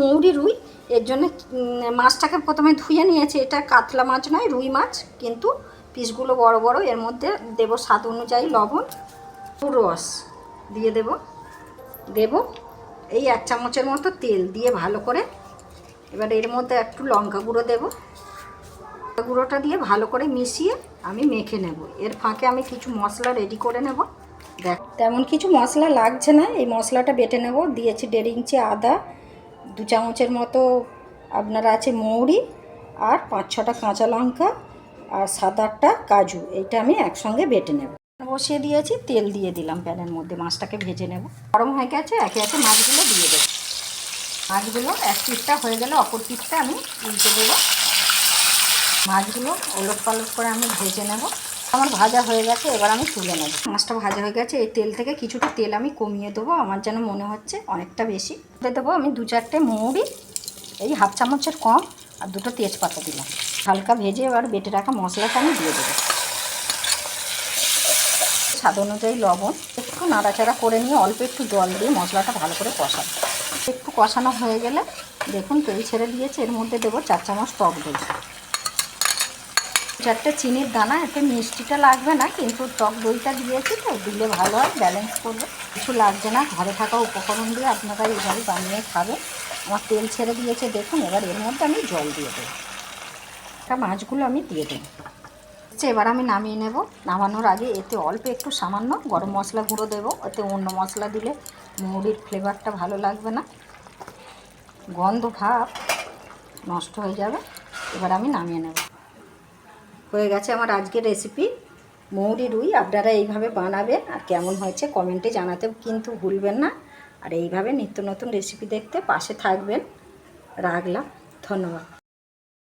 মৌরি রুই, এর জন্য মাছটাকে প্রথমে ধুয়ে নিয়েছি। এটা কাতলা মাছ নয়, রুই মাছ, কিন্তু পিসগুলো বড় বড়। এর মধ্যে দেব স্বাদ অনুযায়ী লবণ, রস দিয়ে দেব এই 1 চামচের মতো তেল দিয়ে ভালো করে। এবার এর মধ্যে একটু লঙ্কা গুঁড়ো দেব। লঙ্কা গুঁড়োটা দিয়ে ভালো করে মিশিয়ে আমি মেখে নেব। এর ফাঁকে আমি কিছু মশলা রেডি করে নেব। দেখ, তেমন কিছু মশলা লাগছে না, এই মশলাটা বেটে নেব। দিয়েছি 1.5 ইঞ্চি আদা, 2 চামচের মতো আপনার আছে মৌরি, আর 5-6টা কাঁচা লঙ্কা, আর 7-8টা কাজু। এইটা আমি একসঙ্গে বেটে নেব। বসিয়ে দিয়েছি, তেল দিয়ে দিলাম প্যানের মধ্যে। মাছটাকে ভেজে নেব। গরম হয়ে গেছে, একে একে মাছগুলো দিয়ে দেবো। মাছগুলো এক পিঠটা হয়ে গেলে অপর পিঠটা আমি উল্টে দেবো। মাছগুলো ওলট পালট করে আমি ভেজে নেব। আমার ভাজা হয়ে গেছে, এবার আমি তুলে নেব। মাছটা ভাজা হয়ে গেছে। এই তেল থেকে কিছুটা তেল আমি কমিয়ে দেবো, আমার যেন মনে হচ্ছে অনেকটা বেশি দেবো। আমি 2-4টে মৌরি, এই 1/2 চামচের কম, আর 2টো তেজপাতা দিলাম। হালকা ভেজে এবার বেটে রাখা মশলাটা আমি দিয়ে দেবো। স্বাদ অনুযায়ী লবণ, একটু নাড়াচাড়া করে নিয়ে অল্প একটু জল দিয়ে মশলাটা ভালো করে কষাবো। একটু কষানো হয়ে গেলে দেখুন তেল ছেড়ে দিয়েছে। এর মধ্যে দেবো 4 চামচ টক দই, 4টে চিনির দানা। এতে মিষ্টিটা লাগবে না, কিন্তু টক দইটা দিয়েছি তো, দিলে ভালো হয়, ব্যালেন্স করবে। কিছু লাগছে না, ঘরে থাকা উপকরণ দিয়ে আপনারা এইভাবে বানিয়ে খাবেন। আমার তেল ছেড়ে দিয়েছে দেখুন। এবার এর মধ্যে আমি জল দিয়ে দেবো। মাছগুলো আমি দিয়ে দেবো। এবার আমি নামিয়ে নেব। নামানোর আগে এতে অল্প একটু সামান্য গরম মশলা গুঁড়ো দেবো। এতে অন্য মশলা দিলে মৌরির ফ্লেভারটা ভালো লাগবে না, গন্ধ ভাব নষ্ট হয়ে যাবে। এবার আমি নামিয়ে নেব। হয়ে গেছে আমার আজকের রেসিপি মৌরি রুই। আপনারা এইভাবে বানাবেন, আর কেমন হয়েছে কমেন্টে জানাতে কিন্তু ভুলবেন না। আর এইভাবে নিত্য নতুন রেসিপি দেখতে পাশে থাকবেন। রাখলাম, ধন্যবাদ।